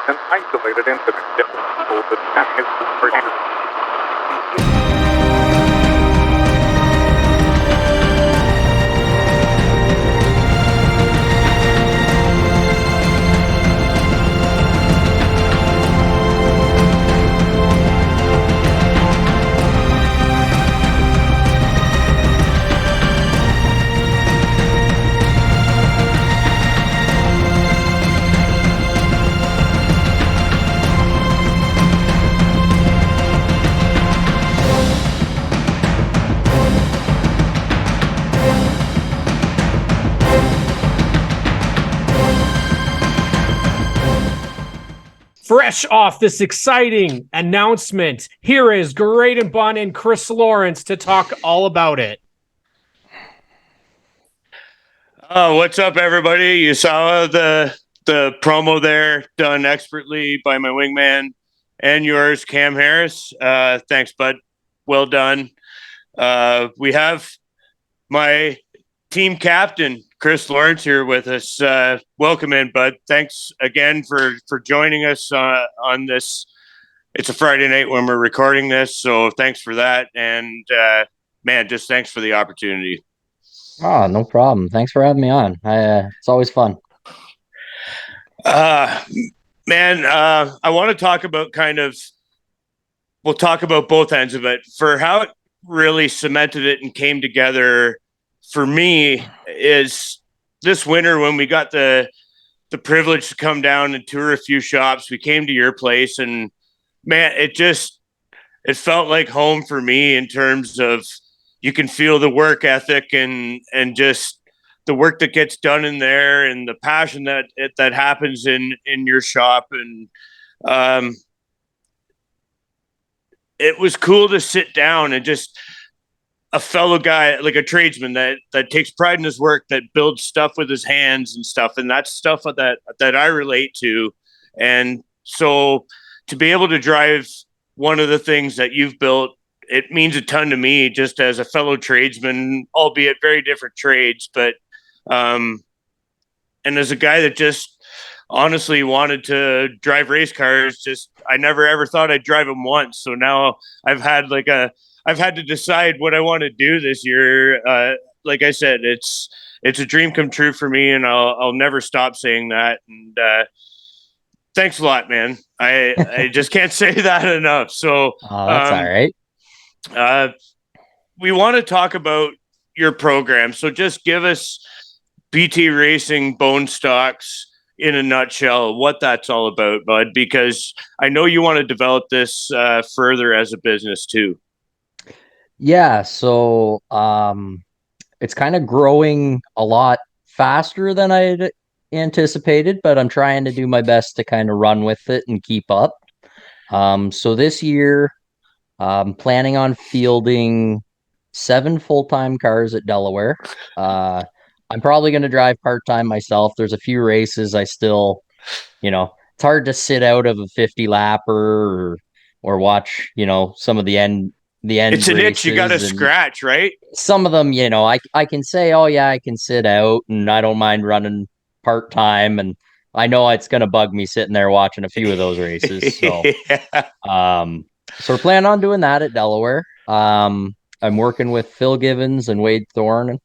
an isolated incident demonstrates that damage is Fresh off this exciting announcement, here is Graydon Bunn and Chris Lawrence to talk all about it. What's up, everybody? You saw the promo there, done expertly by my wingman and yours, Cam Harris. Thanks, bud. Well done. We have my team captain, Chris Lawrence, here with us. Welcome in, bud. Thanks again for joining us on this. It's a Friday night when we're recording this, so thanks for that. And man, just thanks for the opportunity. Oh, no problem. Thanks for having me on. It's always fun. I want to talk about we'll talk about both ends of it. For how it really cemented it and came together for me is this winter when we got the privilege to come down and tour a few shops. We came to your place, and man, it felt like home for me in terms of you can feel the work ethic and just the work that gets done in there and the passion that happens in your shop. And it was cool to sit down and just a fellow guy, like a tradesman that takes pride in his work, that builds stuff with his hands and stuff. And that's stuff that I relate to. And so to be able to drive one of the things that you've built, it means a ton to me just as a fellow tradesman, albeit very different trades. But, and as a guy that just honestly wanted to drive race cars, I never ever thought I'd drive them once. So now I've had to decide what I want to do this year. Like I said, it's a dream come true for me, and I'll never stop saying that. And thanks a lot, man. I just can't say that enough. So that's all right. We want to talk about your program. So just give us BT Racing Bone Stocks in a nutshell, what that's all about, bud, because I know you want to develop this further as a business too. Yeah, so it's kind of growing a lot faster than I'd anticipated, but I'm trying to do my best to kind of run with it and keep up. So this year, I'm planning on fielding 7 full-time cars at Delaware. I'm probably going to drive part-time myself. There's a few races I still, it's hard to sit out of a 50-lapper or watch, some of the end. It's an itch you got to scratch, right? Some of them, I can say, oh yeah, I can sit out and I don't mind running part-time, and I know it's going to bug me sitting there watching a few of those races. So, so we're planning on doing that at Delaware. I'm working with Phil Givens and Wade Thorne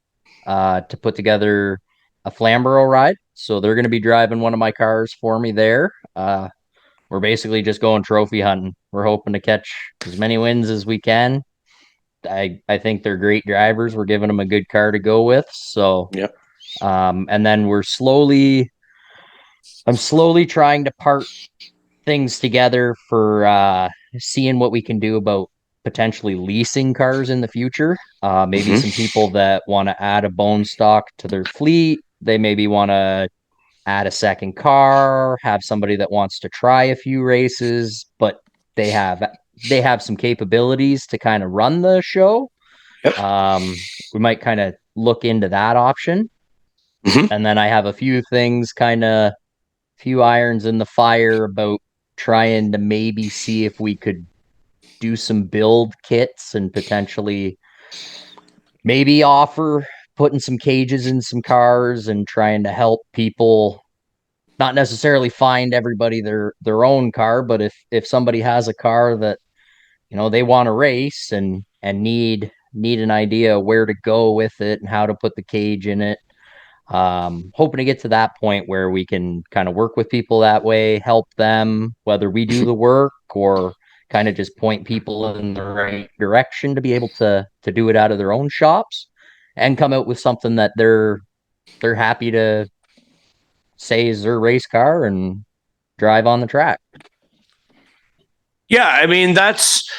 to put together a Flamborough ride. So they're going to be driving one of my cars for me there. We're basically just going trophy hunting. We're hoping to catch as many wins as we can. I think they're great drivers. We're giving them a good car to go with. So, yep. And then I'm slowly trying to part things together for seeing what we can do about potentially leasing cars in the future. Maybe some people that want to add a bone stock to their fleet. They maybe want to add a second car, have somebody that wants to try a few races, but they have some capabilities to kind of run the show. Yep. We might kind of look into that option. And then I have a few things, few irons in the fire about trying to maybe see if we could do some build kits and potentially maybe offer putting some cages in some cars and trying to help people not necessarily find everybody their own car, but if somebody has a car that, you know, they want to race and need an idea where to go with it and how to put the cage in it. Hoping to get to that point where we can kind of work with people that way, help them, whether we do the work or kind of just point people in the right direction to be able to do it out of their own shops and come out with something that they're happy to say is their race car and drive on the track. Yeah, I mean, that's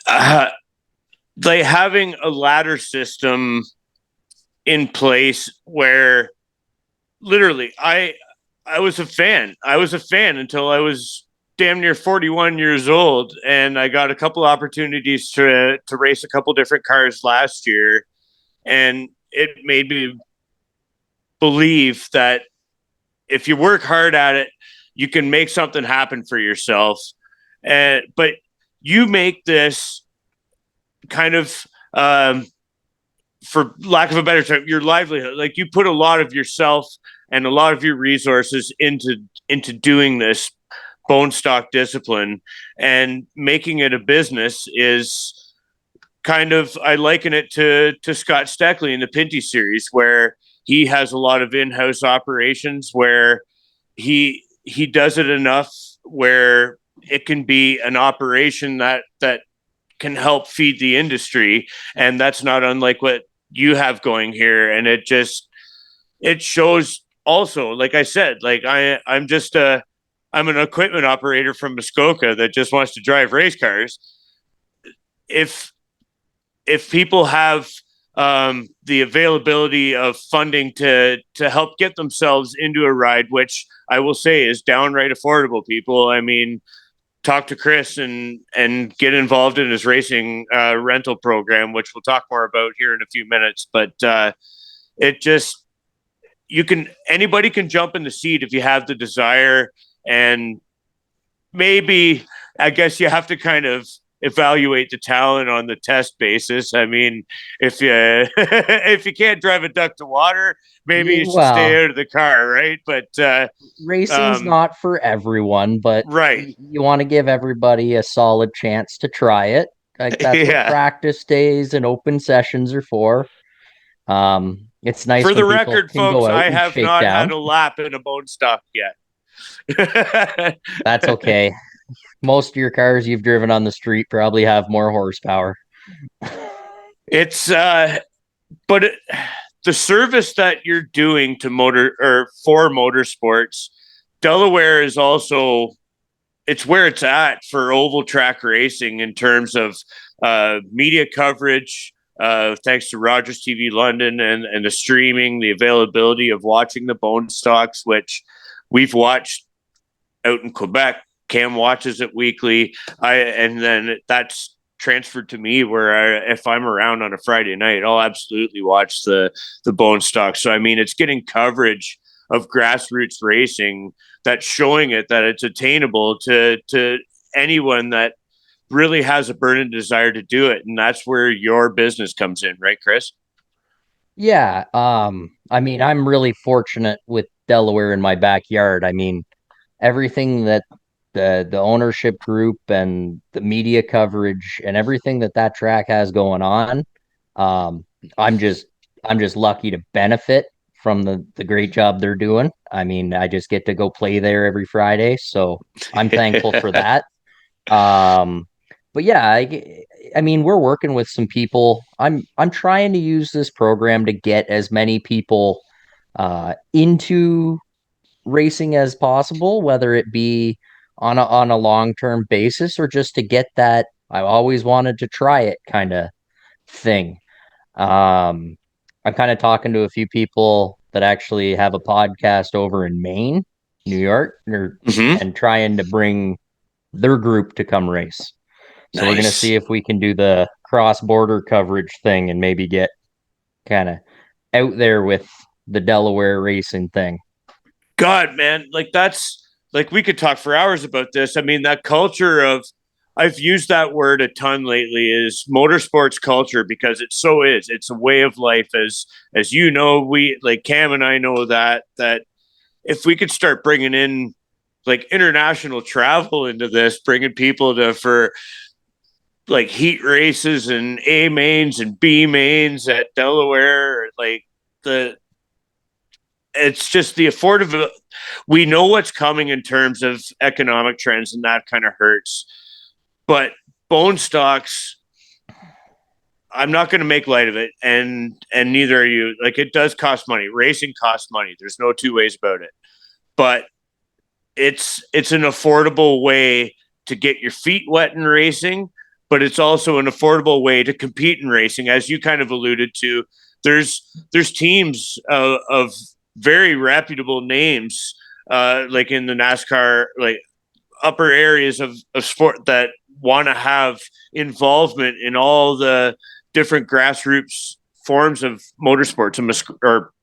like having a ladder system in place where literally I was a fan. I was a fan until I was damn near 41 years old, and I got a couple opportunities to race a couple different cars last year, and it made me believe that if you work hard at it, you can make something happen for yourself. But you make this kind of, for lack of a better term, your livelihood. Like, you put a lot of yourself and a lot of your resources into doing this bone stock discipline, and making it a business is kind of, I liken it to Scott Steckley in the Pinty series, where he has a lot of in-house operations where he does it enough where it can be an operation that can help feed the industry. And that's not unlike what you have going here. And it shows also, like I said, like I'm an equipment operator from Muskoka that just wants to drive race cars. If people have the availability of funding to help get themselves into a ride, which I will say is downright affordable, people. I mean, talk to Chris and get involved in his racing rental program, which we'll talk more about here in a few minutes. But anybody can jump in the seat if you have the desire, and maybe, I guess you have to kind of evaluate the talent on the test basis. I mean, if you if you can't drive a duck to water, maybe you should stay out of the car, right? But racing's not for everyone, but right, you want to give everybody a solid chance to try it. Like, that's what practice days and open sessions are for. It's nice for the when record, can folks. go out I and have shake not down. had a lap in a bone stock yet. That's okay. Most of your cars you've driven on the street probably have more horsepower. It's but the service that you're doing to for motorsports, Delaware is also, it's where it's at for oval track racing in terms of media coverage. Thanks to Rogers TV London and the streaming, the availability of watching the bone stocks, which we've watched out in Quebec. Cam watches it weekly. And then that's transferred to me, where if I'm around on a Friday night, I'll absolutely watch the bone stock. So I mean, it's getting coverage of grassroots racing that's showing it that it's attainable to anyone that really has a burning desire to do it. And that's where your business comes in, right, Chris? Yeah. I mean, I'm really fortunate with Delaware in my backyard. I mean, everything that the ownership group and the media coverage and everything that track has going on, I'm just lucky to benefit from the great job they're doing. I mean, I just get to go play there every Friday, so I'm thankful for that. But yeah, I mean, we're working with some people. I'm trying to use this program to get as many people into racing as possible, whether it be on a long-term basis or just to get that I always wanted to try it kind of thing. I'm kind of talking to a few people that actually have a podcast over in Maine, New York, and trying to bring their group to come race. So we're going to see if we can do the cross-border coverage thing and maybe get kind of out there with the Delaware racing thing. God, man, like, that's like, we could talk for hours about this. I mean, that culture of, I've used that word a ton lately, is motorsports culture, because it so is. It's a way of life, as you know. We, like, Cam and I know that if we could start bringing in like international travel into this, bringing people for like heat races and A mains and B mains at Delaware, like it's just the affordable. We know what's coming in terms of economic trends, and that kind of hurts. But bone stocks, I'm not going to make light of it, and neither are you. Like, it does cost money. Racing costs money. There's no two ways about it. But it's an affordable way to get your feet wet in racing, but it's also an affordable way to compete in racing, as you kind of alluded to. There's teams of very reputable names, like in the NASCAR, like upper areas of sport, that want to have involvement in all the different grassroots forms of motorsports in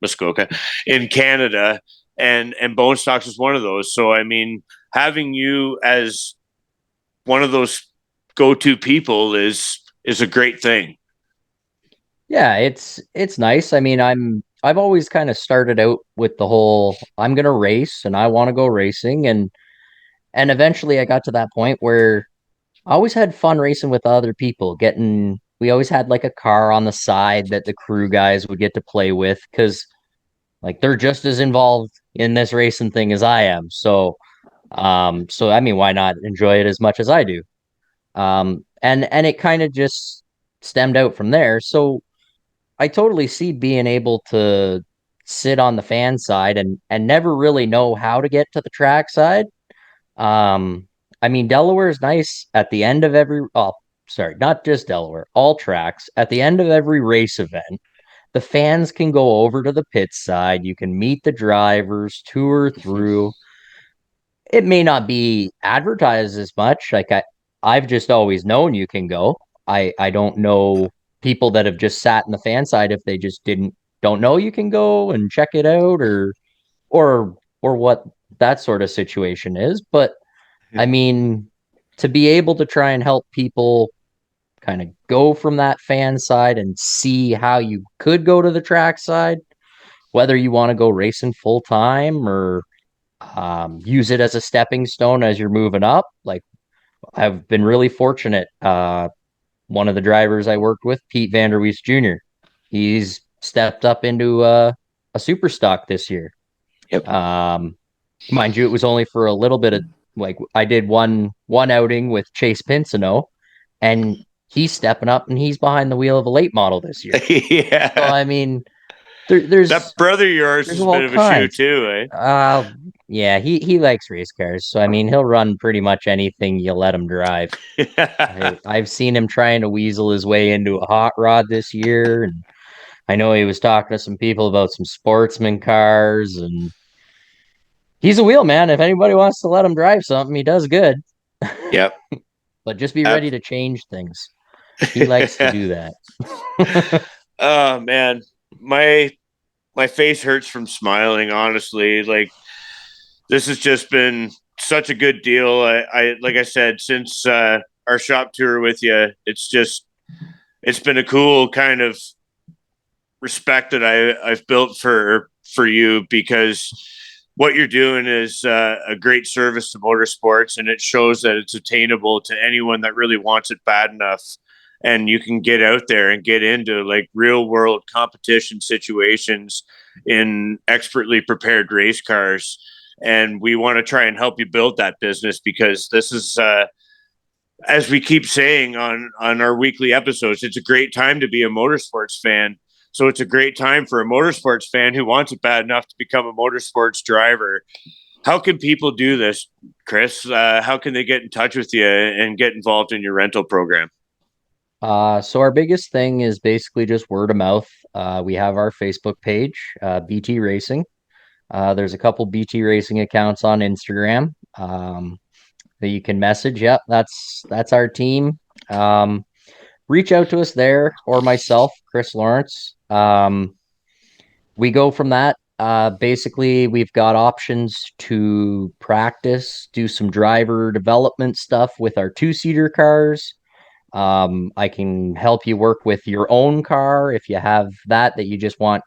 Muskoka in Canada, and Bone Stocks is one of those. So I mean, having you as one of those go-to people is a great thing. Yeah, it's nice. I mean, I've always kind of started out with the whole I'm gonna race and I want to go racing, and eventually I got to that point where I always had fun racing with other people. We always had like a car on the side that the crew guys would get to play with, because like they're just as involved in this racing thing as I am. So I mean, why not enjoy it as much as I do? And it kind of just stemmed out from there. So I totally see being able to sit on the fan side and never really know how to get to the track side. I mean, Delaware is nice at the end of every, oh, sorry, not just Delaware, all tracks. At the end of every race event, the fans can go over to the pit side. You can meet the drivers, tour through. It may not be advertised as much. I've just always known you can go. I don't know people that have just sat in the fan side if they just don't know you can go and check it out, or what that sort of situation is. But I mean, to be able to try and help people kind of go from that fan side and see how you could go to the track side, whether you want to go racing full time or use it as a stepping stone as you're moving up. Like, I've been really fortunate. One of the drivers I worked with, Pete Vanderwees Jr., he's stepped up into a super stock this year. Yep. Mind you, it was only for a little bit of, like, I did one outing with Chase Pinsino, and he's stepping up and he's behind the wheel of a late model this year. Yeah. So I mean, there's that brother of yours is a bit of a shoe too, eh? Yeah, he likes race cars. So I mean, he'll run pretty much anything you let him drive. I've seen him trying to weasel his way into a hot rod this year, and I know he was talking to some people about some sportsman cars, and he's a wheel man. If anybody wants to let him drive something, he does good. Yep. But just be ready to change things. He likes to do that. Oh man, my face hurts from smiling, honestly. Like, this has just been such a good deal. I like I said, since our shop tour with you, it's been a cool kind of respect that I've built for you, because what you're doing is a great service to motorsports, and it shows that it's attainable to anyone that really wants it bad enough. And you can get out there and get into like real world competition situations in expertly prepared race cars. And we want to try and help you build that business, because this is, as we keep saying on our weekly episodes, it's a great time to be a motorsports fan. So it's a great time for a motorsports fan who wants it bad enough to become a motorsports driver. How can people do this, Chris? How can they get in touch with you and get involved in your rental program? So our biggest thing is basically just word of mouth. We have our Facebook page, BT Racing. There's a couple BT Racing accounts on Instagram that you can message. Yep, that's our team. Reach out to us there, or myself, Chris Lawrence. We go from that. Basically, we've got options to practice, do some driver development stuff with our two-seater cars. I can help you work with your own car if you have that you just want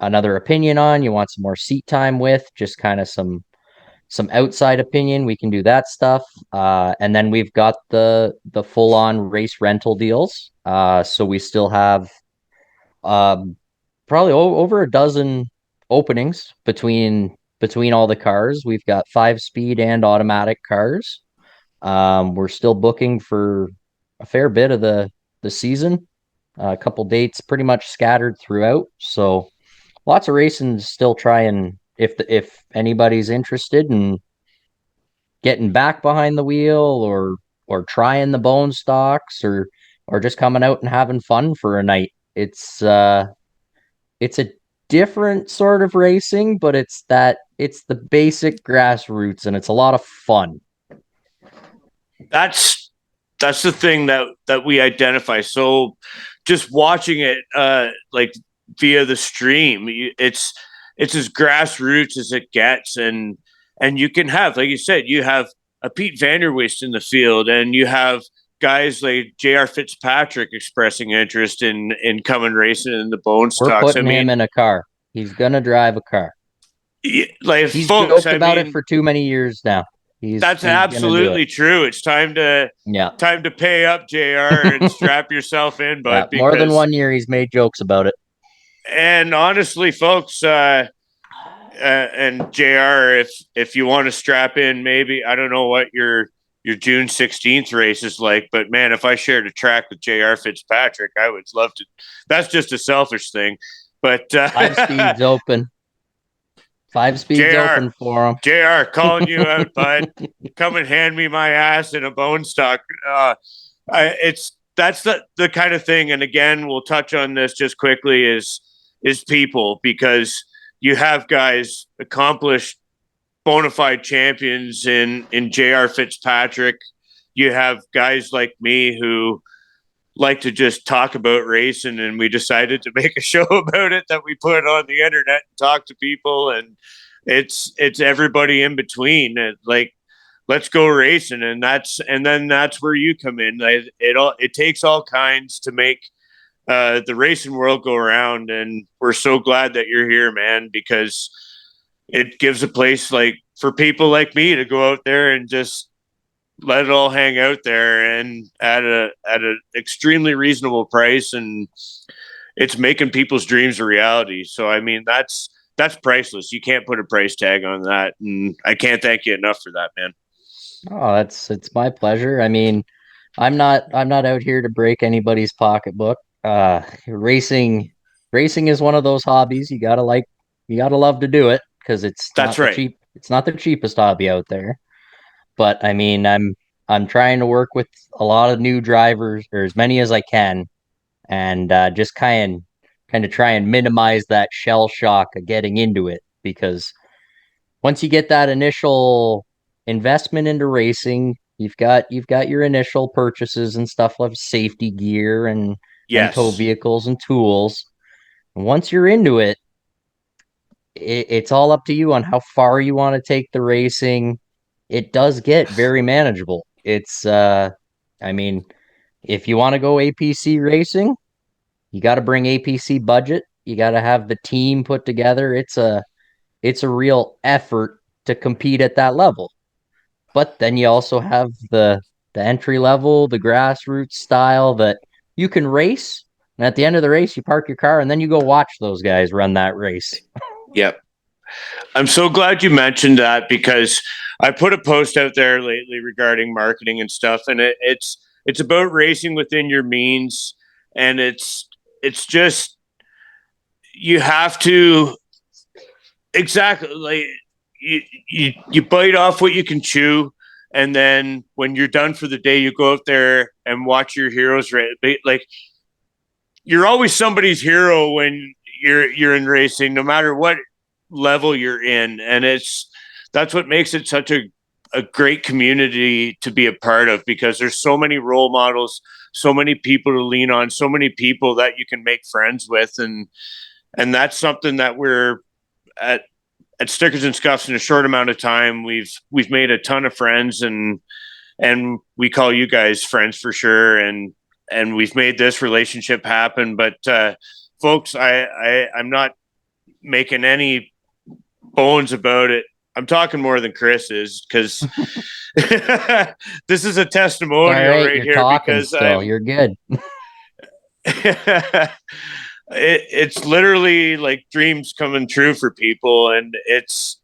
another opinion on, you want some more seat time with, just kind of some outside opinion, we can do that stuff. And then we've got the full on race rental deals. So we still have probably over a dozen openings between all the cars. We've got 5-speed and automatic cars. We're still booking for a fair bit of the season. A couple dates pretty much scattered throughout. So lots of racing still trying. If anybody's interested in getting back behind the wheel or trying the bone stocks or just coming out and having fun for a night, it's a different sort of racing, but it's the basic grassroots and it's a lot of fun. That's the thing that we identify. So just watching it like via the stream, it's as grassroots as it gets, and you can have, like you said, you have a Pete Vanderwist in the field, and you have guys like JR Fitzpatrick expressing interest in coming racing in the bone stocks. We're putting him in a car. He's gonna drive a car. Like he's folks, joked about it for too many years now. That's absolutely true. It's time to pay up, JR, and strap yourself in, bud. More than 1 year, he's made jokes about it. And honestly, folks, and JR, if you want to strap in, maybe, I don't know what your June 16th race is like, but man, if I shared a track with JR Fitzpatrick, I would love to. That's just a selfish thing, but 5 speeds open. 5 speeds open for him. JR, calling you out, bud. Come and hand me my ass in a bone stock. That's the kind of thing. And again, we'll touch on this just quickly is people, because you have guys, accomplished bona fide champions in JR Fitzpatrick. You have guys like me who like to just talk about racing, and we decided to make a show about it that we put on the internet and talk to people, and it's everybody in between. And like, let's go racing, and then that's where you come in. It takes all kinds to make the racing world go around, and we're so glad that you're here, man, because it gives a place like for people like me to go out there and just let it all hang out there, and at an extremely reasonable price, and it's making people's dreams a reality. So I mean, that's priceless. You can't put a price tag on that, and I can't thank you enough for that, man. Oh, it's my pleasure. I mean, I'm not out here to break anybody's pocketbook. Racing is one of those hobbies you gotta love to do it, because it's not the cheapest hobby out there. But I mean, I'm trying to work with a lot of new drivers, or as many as I can, and just kind of try and minimize that shell shock of getting into it, because once you get that initial investment into racing, you've got your initial purchases and stuff like safety gear and tow vehicles and tools. And once you're into it, it's all up to you on how far you want to take the racing. It does get very manageable. It's I mean, if you want to go APC racing, you got to bring APC budget. You got to have the team put together. It's a real effort to compete at that level. But then you also have the entry level, the grassroots style that you can race, and at the end of the race, you park your car and then you go watch those guys run that race. Yep. I'm so glad you mentioned that, because I put a post out there lately regarding marketing and stuff, and it's about racing within your means, and it's just, you have to, exactly, like you bite off what you can chew, and then when you're done for the day, you go out there and watch your heroes race. Like, you're always somebody's hero when you're in racing, no matter what level you're in, and that's what makes it such a great community to be a part of, because there's so many role models, so many people to lean on, so many people that you can make friends with, and that's something that we're at Stickers and Scuffs in a short amount of time. We've made a ton of friends, and we call you guys friends for sure, and we've made this relationship happen. But folks, I'm not making any bones about it. I'm talking more than Chris is, because this is a testimonial All right, right you're here. talking Because still. You're good. it's literally like dreams coming true for people, and it's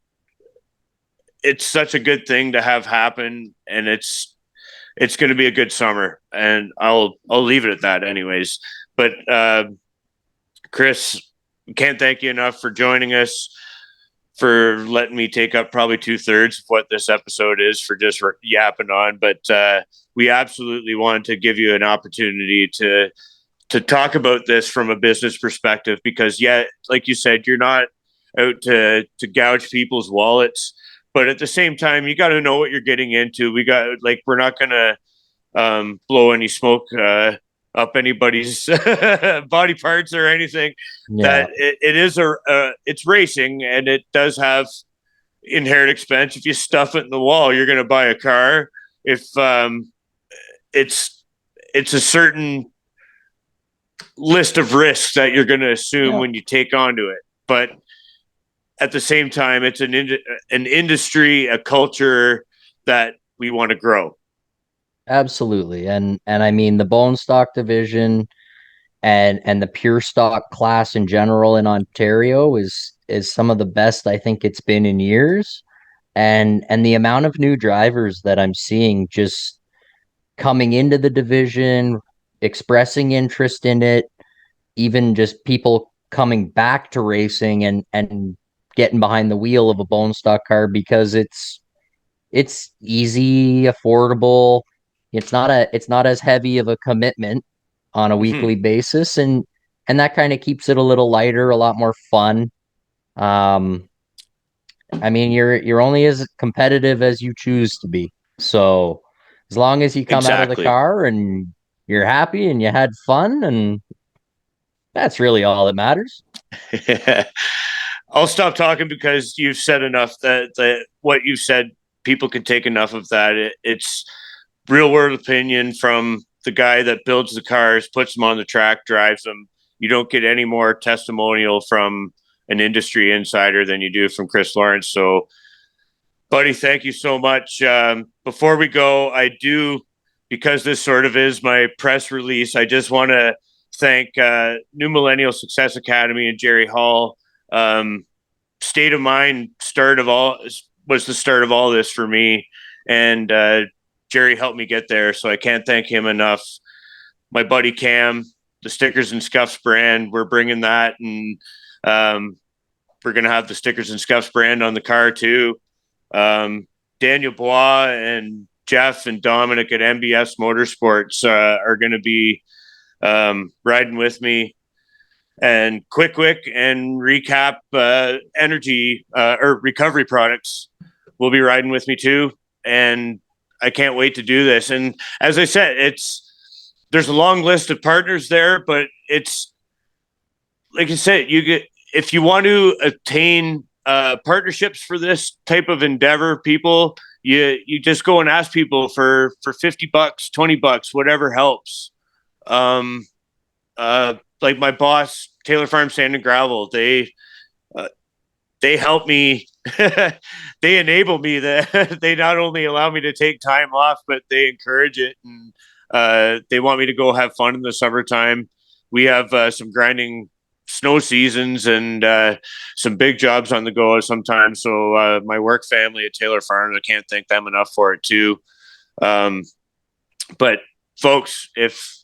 such a good thing to have happen, and it's going to be a good summer, and I'll leave it at that anyways. But Chris, can't thank you enough for joining us, for letting me take up probably 2/3 of what this episode is for just yapping on. But we absolutely wanted to give you an opportunity to talk about this from a business perspective, because like you said, you're not out to gouge people's wallets, but at the same time, you got to know what you're getting into. We're not going to blow any smoke up anybody's body parts or anything. Yeah. That it is it's racing, and it does have inherent expense. If you stuff it in the wall, you're going to buy a car. If it's a certain list of risks that you're going to assume when you take onto it, but at the same time, it's an industry, a culture that we want to grow. Absolutely. And I mean, the bone stock division and the pure stock class in general in Ontario is some of the best I think it's been in years. And the amount of new drivers that I'm seeing just coming into the division, expressing interest in it, even just people coming back to racing and getting behind the wheel of a bone stock car because it's easy, affordable. It's not as heavy of a commitment on a weekly basis, and that kind of keeps it a little lighter, a lot more fun. I mean, you're only as competitive as you choose to be. So as long as you come out of the car and you're happy and you had fun, and that's really all that matters. I'll stop talking because you've said enough. That what you said, people can take enough of that. It's real world opinion from the guy that builds the cars, puts them on the track, drives them. You don't get any more testimonial from an industry insider than you do from Chris Lawrence. So, buddy, thank you so much. Before we go, because this sort of is my press release, I just want to thank New Millennial Success Academy and Jerry Hall. State of Mind was the start of all this for me, and Jerry helped me get there, so I can't thank him enough. My buddy Cam, the Stickers and Scuffs brand, we're bringing that, and we're going to have the Stickers and Scuffs brand on the car too. Daniel Bois and Jeff and Dominic at MBS Motorsports are going to be riding with me. And Quick and Recap Energy or Recovery Products will be riding with me too. And I can't wait to do this. And as I said, there's a long list of partners there, but it's like I said, if you want to attain partnerships for this type of endeavor, people, you just go and ask people for $50, $20, whatever helps. Like my boss, Taylor Farm Sand and Gravel, they help me. They enable me. That they not only allow me to take time off, but they encourage it, and they want me to go have fun in the summertime. We have some grinding snow seasons and some big jobs on the go sometimes. So my work family at Taylor Farm, I can't thank them enough for it too. But folks, if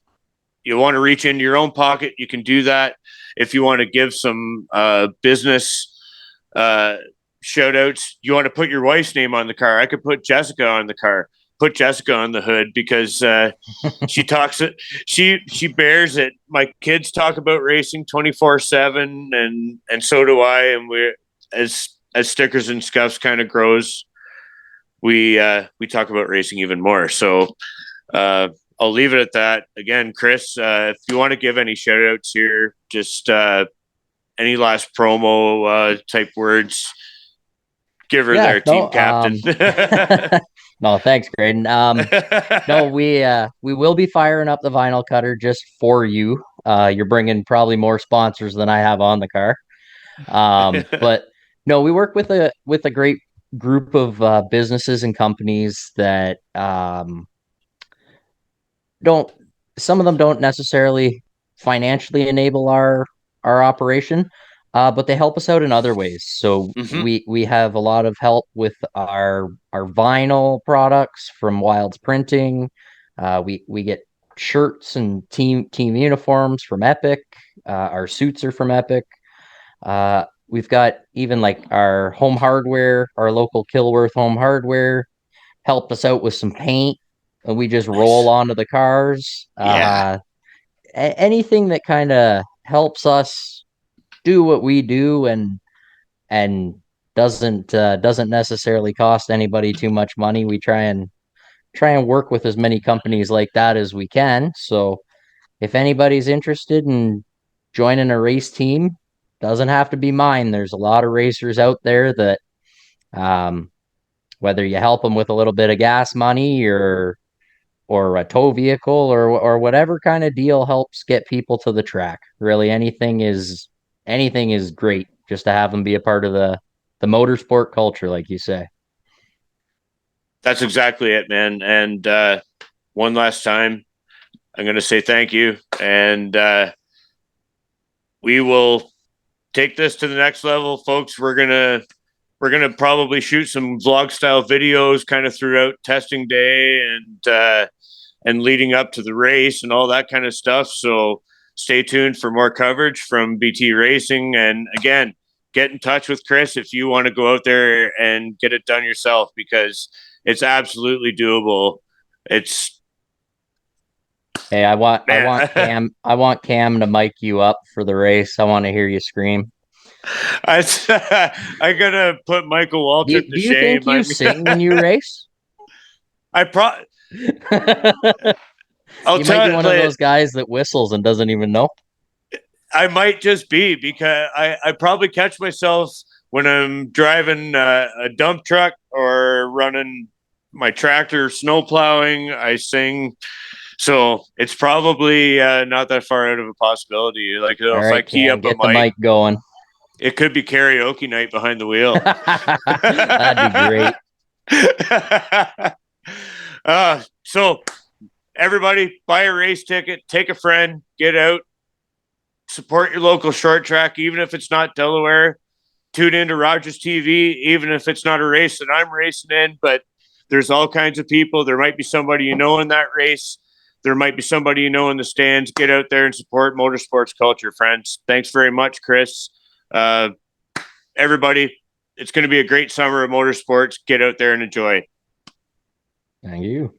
you want to reach into your own pocket, you can do that. If you want to give some business shout outs, you want to put your wife's name on the car, I could put Jessica on the car, put Jessica on the hood, because she talks it. She bears it. My kids talk about racing 24/7, and so do I. And we're as Stickers and Scuffs kind of grows, we talk about racing even more. So I'll leave it at that. Again, Chris, if you want to give any shout outs here, just any last promo type words, give her team captain. No, thanks, Graydon. No, we will be firing up the vinyl cutter just for you. You're bringing probably more sponsors than I have on the car. But no, we work with a great group of businesses and companies that don't some of them don't necessarily financially enable our operation, but they help us out in other ways. So Mhm. we have a lot of help with our vinyl products from Wilds Printing. We get shirts and team uniforms from Epic. Our suits are from Epic. We've got even like our home hardware, our local Kilworth Home Hardware helped us out with some paint, and we just roll Nice. onto the cars. Yeah. Anything that kind of helps us do what we do and doesn't necessarily cost anybody too much money. We try and work with as many companies like that as we can. So if anybody's interested in joining a race team, doesn't have to be mine. There's a lot of racers out there that um, whether you help them with a little bit of gas money or a tow vehicle or whatever kind of deal helps get people to the track. Really, anything is great just to have them be a part of the motorsport culture, like you say. That's exactly it, man. And one last time, I'm going to say thank you. And we will take this to the next level, folks. We're gonna probably shoot some vlog style videos kind of throughout testing day and leading up to the race and all that kind of stuff. So stay tuned for more coverage from BT Racing. And again, get in touch with Chris if you want to go out there and get it done yourself, because it's absolutely doable. It's Hey, man, I want Cam to mic you up for the race. I want to hear you scream. I gotta put Michael Waltrip to Do you think shame. you sing when you race? I pro. I'll You might tell be you. one of those guys that whistles and doesn't even know. I might just be, because I probably catch myself when I'm driving a dump truck or running my tractor, snow plowing. I sing, so it's probably not that far out of a possibility. Like, you know, All if I right, key Cam, up a get the mic, mic going. it could be karaoke night behind the wheel. That'd be great. So everybody, buy a race ticket, take a friend, get out, support your local short track, even if it's not Delaware. Tune into Rogers TV, even if it's not a race that I'm racing in, but there's all kinds of people. There might be somebody you know in that race. There might be somebody you know in the stands. Get out there and support motorsports culture, friends. Thanks very much, Chris. Everybody, it's going to be a great summer of motorsports. Get out there and enjoy. Thank you.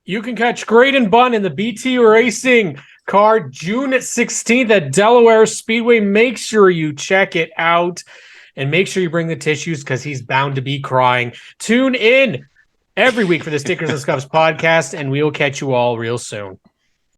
You can catch Graydon Bunn in the BT Racing car June 16th at Delaware Speedway. Make sure you check it out and make sure you bring the tissues because he's bound to be crying. Tune in every week for the Stickers and Scuffs podcast, and we will catch you all real soon.